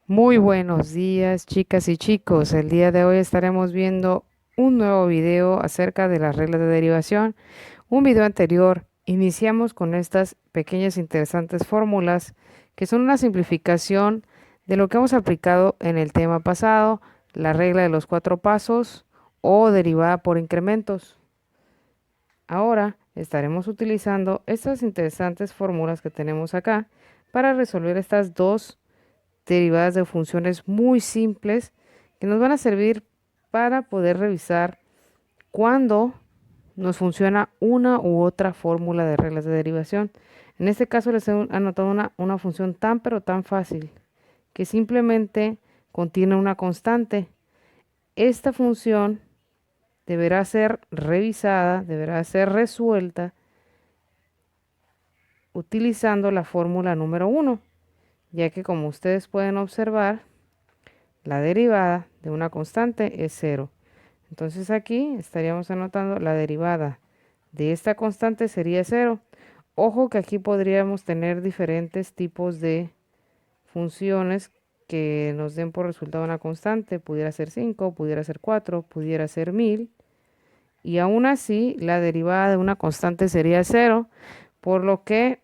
Muy buenos días, chicas y chicos. El día de hoy estaremos viendo un nuevo video acerca de las reglas de derivación. Un video anterior iniciamos con estas pequeñas interesantes fórmulas que son una simplificación de lo que hemos aplicado en el tema pasado, la regla de los cuatro pasos o derivada por incrementos. Ahora estaremos utilizando estas interesantes fórmulas que tenemos acá para resolver estas dos derivadas de funciones muy simples que nos van a servir para poder revisar cuándo nos funciona una u otra fórmula de reglas de derivación. En este caso les he anotado una función tan pero tan fácil que simplemente contiene una constante. Esta función deberá ser revisada, deberá ser resuelta utilizando la fórmula número uno, ya que como ustedes pueden observar, la derivada de una constante es cero. Entonces aquí estaríamos anotando la derivada de esta constante sería cero. Ojo que aquí podríamos tener diferentes tipos de funciones que nos den por resultado una constante. Pudiera ser 5, pudiera ser 4, pudiera ser 1000. Y aún así la derivada de una constante sería cero. Por lo que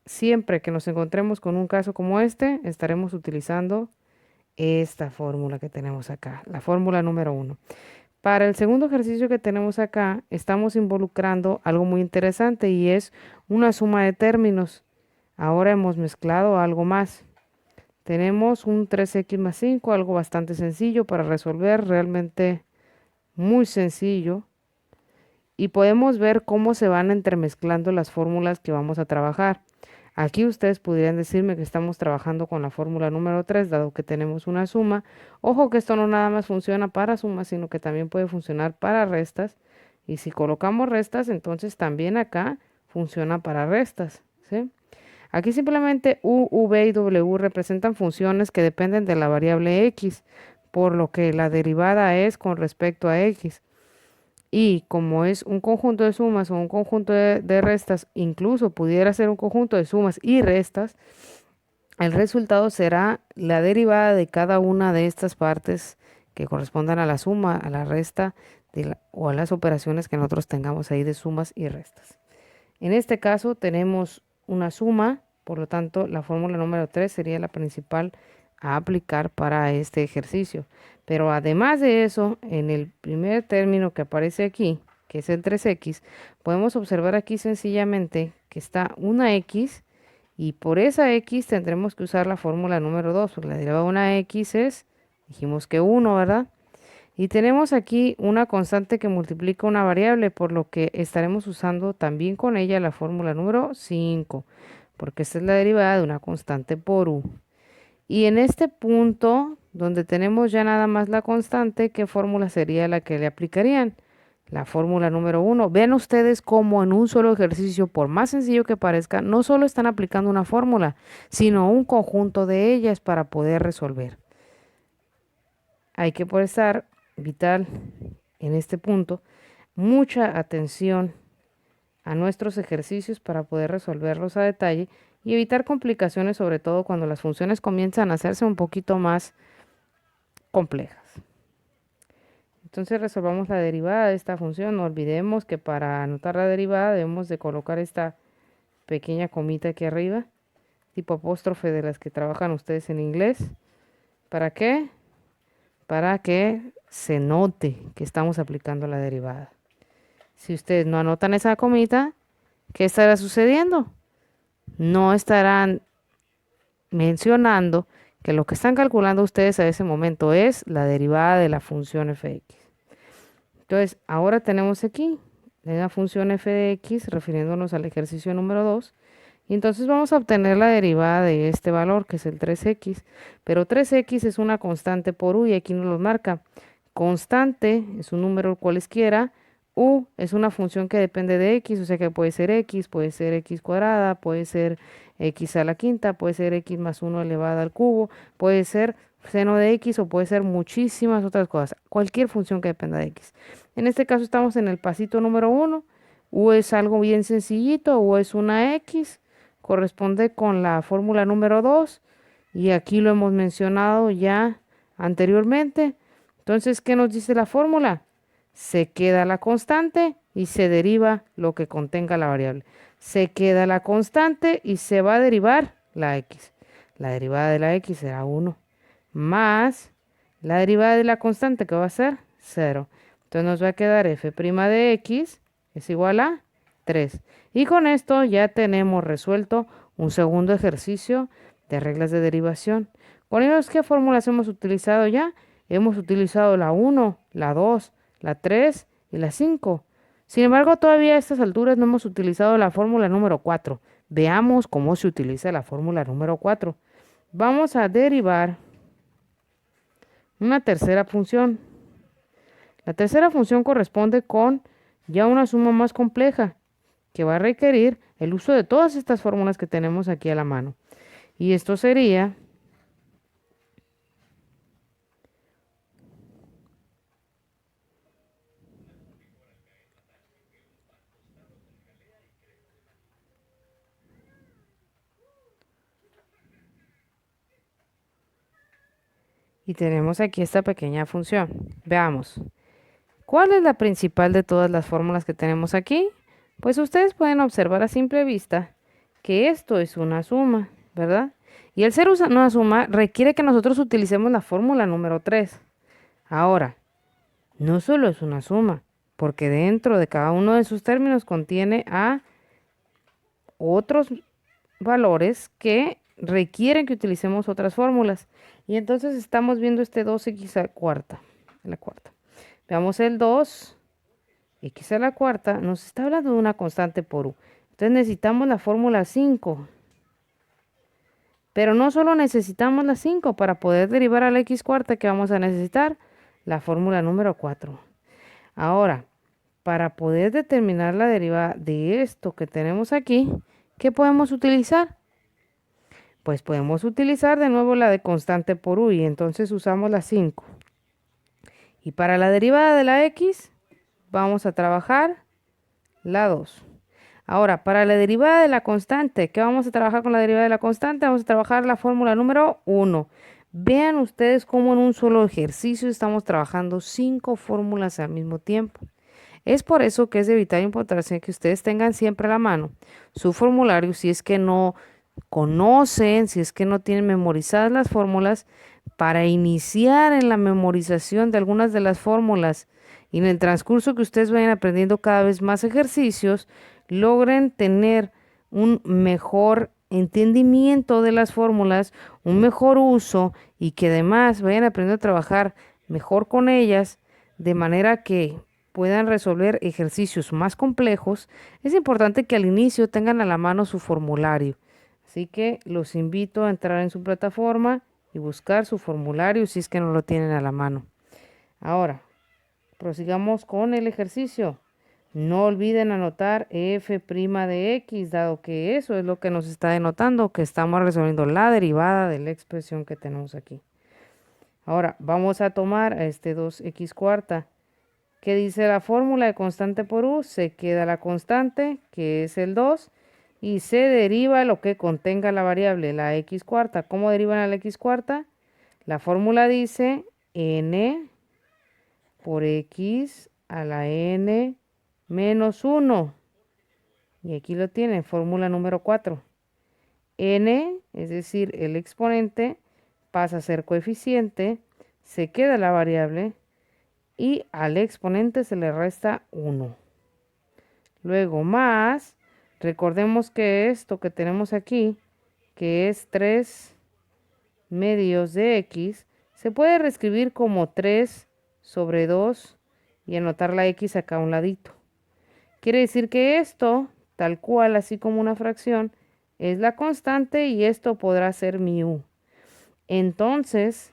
siempre que nos encontremos con un caso como este, estaremos utilizando esta fórmula que tenemos acá, la fórmula número uno. Para el segundo ejercicio que tenemos acá, estamos involucrando algo muy interesante y es una suma de términos. Ahora hemos mezclado algo más. Tenemos un 3x más 5, algo bastante sencillo para resolver, realmente muy sencillo. Y podemos ver cómo se van entremezclando las fórmulas que vamos a trabajar. Aquí ustedes podrían decirme que estamos trabajando con la fórmula número 3, dado que tenemos una suma. Ojo que esto no nada más funciona para sumas, sino que también puede funcionar para restas. Y si colocamos restas, entonces también acá funciona para restas, ¿sí? Aquí simplemente U, V y W representan funciones que dependen de la variable X, por lo que la derivada es con respecto a X. Y como es un conjunto de sumas o un conjunto de restas, incluso pudiera ser un conjunto de sumas y restas, el resultado será la derivada de cada una de estas partes que correspondan a la suma, a la resta o a las operaciones que nosotros tengamos ahí de sumas y restas. En este caso tenemos una suma, por lo tanto la fórmula número 3 sería la principal a aplicar para este ejercicio. Pero además de eso, en el primer término que aparece aquí, que es el 3x, podemos observar aquí sencillamente que está una x y por esa x tendremos que usar la fórmula número 2, porque la derivada de una x es, dijimos que 1, ¿verdad? Y tenemos aquí una constante que multiplica una variable, por lo que estaremos usando también con ella la fórmula número 5, porque esta es la derivada de una constante por u. Y en este punto, donde tenemos ya nada más la constante, ¿qué fórmula sería la que le aplicarían? La fórmula número uno. Vean ustedes cómo en un solo ejercicio, por más sencillo que parezca, no solo están aplicando una fórmula, sino un conjunto de ellas para poder resolver. Hay que prestar vital en este punto mucha atención a nuestros ejercicios para poder resolverlos a detalle y evitar complicaciones, sobre todo cuando las funciones comienzan a hacerse un poquito más complejas. Entonces resolvamos la derivada de esta función. No olvidemos que para anotar la derivada debemos de colocar esta pequeña comita aquí arriba, tipo apóstrofe de las que trabajan ustedes en inglés. ¿Para qué? Para que se note que estamos aplicando la derivada. Si ustedes no anotan esa comita, ¿qué estará sucediendo? No estarán mencionando que lo que están calculando ustedes a ese momento es la derivada de la función fx. Entonces, ahora tenemos aquí la función f de x, refiriéndonos al ejercicio número 2. Y entonces vamos a obtener la derivada de este valor, que es el 3x. Pero 3x es una constante por u y aquí nos lo marca. Constante es un número cualesquiera. U es una función que depende de x, o sea que puede ser x cuadrada, puede ser x a la quinta, puede ser x más 1 elevada al cubo, puede ser seno de x o puede ser muchísimas otras cosas. Cualquier función que dependa de x. En este caso estamos en el pasito número 1. U es algo bien sencillito, u es una x, corresponde con la fórmula número 2. y aquí lo hemos mencionado ya anteriormente. Entonces, ¿qué nos dice la fórmula? Se queda la constante y se deriva lo que contenga la variable. Se queda la constante y se va a derivar la x. La derivada de la x será 1 más la derivada de la constante, que va a ser 0. Entonces nos va a quedar f' de x es igual a 3. Y con esto ya tenemos resuelto un segundo ejercicio de reglas de derivación. Con ellos, ¿qué fórmulas hemos utilizado ya? Hemos utilizado la 1, la 2, la 3 y la 5. Sin embargo, todavía a estas alturas no hemos utilizado la fórmula número 4. Veamos cómo se utiliza la fórmula número 4. Vamos a derivar una tercera función. La tercera función corresponde con ya una suma más compleja que va a requerir el uso de todas estas fórmulas que tenemos aquí a la mano. Y esto sería y tenemos aquí esta pequeña función. Veamos. ¿Cuál es la principal de todas las fórmulas que tenemos aquí? Pues ustedes pueden observar a simple vista que esto es una suma, ¿verdad? Y el ser una suma requiere que nosotros utilicemos la fórmula número 3. Ahora, no solo es una suma, porque dentro de cada uno de sus términos contiene a otros valores que requieren que utilicemos otras fórmulas. Y entonces estamos viendo este 2x a la cuarta. Veamos el 2, x a la cuarta, nos está hablando de una constante por u. Entonces necesitamos la fórmula 5. Pero no solo necesitamos la 5 para poder derivar a la x cuarta, que vamos a necesitar la fórmula número 4. Ahora, para poder determinar la derivada de esto que tenemos aquí, ¿qué podemos utilizar? Pues podemos utilizar de nuevo la de constante por u y entonces usamos la 5. Y para la derivada de la x, vamos a trabajar la 2. Ahora, para la derivada de la constante, ¿qué vamos a trabajar con la derivada de la constante? Vamos a trabajar la fórmula número 1. Vean ustedes cómo en un solo ejercicio estamos trabajando 5 fórmulas al mismo tiempo. Es por eso que es de vital importancia que ustedes tengan siempre a la mano su formulario, si es que no conocen, si es que no tienen memorizadas las fórmulas, para iniciar en la memorización de algunas de las fórmulas y en el transcurso que ustedes vayan aprendiendo cada vez más ejercicios, logren tener un mejor entendimiento de las fórmulas, un mejor uso y que además vayan aprendiendo a trabajar mejor con ellas de manera que puedan resolver ejercicios más complejos. Es importante que al inicio tengan a la mano su formulario. Así que los invito a entrar en su plataforma y buscar su formulario si es que no lo tienen a la mano. Ahora, prosigamos con el ejercicio. No olviden anotar f' de x, dado que eso es lo que nos está denotando que estamos resolviendo la derivada de la expresión que tenemos aquí. Ahora, vamos a tomar a este 2x cuarta. ¿Qué dice la fórmula de constante por u? Se queda la constante, que es el 2, y se deriva lo que contenga la variable, la x cuarta. ¿Cómo derivan a la x cuarta? La fórmula dice n por x a la n menos 1. Y aquí lo tienen, fórmula número 4. N, es decir, el exponente, pasa a ser coeficiente, se queda la variable y al exponente se le resta 1. Luego más, recordemos que esto que tenemos aquí, que es 3 medios de x, se puede reescribir como 3 sobre 2 y anotar la x acá a un ladito. Quiere decir que esto, tal cual, así como una fracción, es la constante y esto podrá ser mi u. Entonces,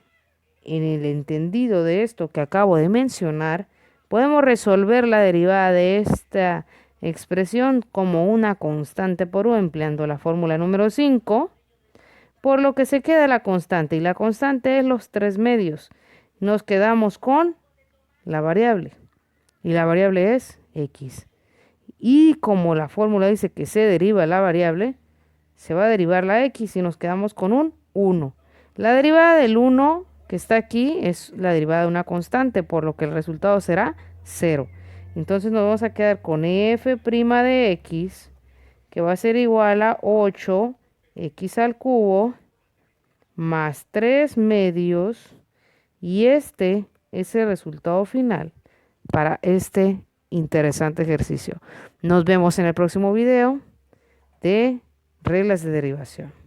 en el entendido de esto que acabo de mencionar, podemos resolver la derivada de esta expresión como una constante por u empleando la fórmula número 5, por lo que se queda la constante y la constante es los 3 medios. Nos quedamos con la variable y la variable es x. Y como la fórmula dice que se deriva la variable, se va a derivar la x y nos quedamos con un 1. La derivada del 1 que está aquí es la derivada de una constante, por lo que el resultado será 0. Entonces nos vamos a quedar con f' de x, que va a ser igual a 8x al cubo más 3 medios, y este es el resultado final para este interesante ejercicio. Nos vemos en el próximo video de reglas de derivación.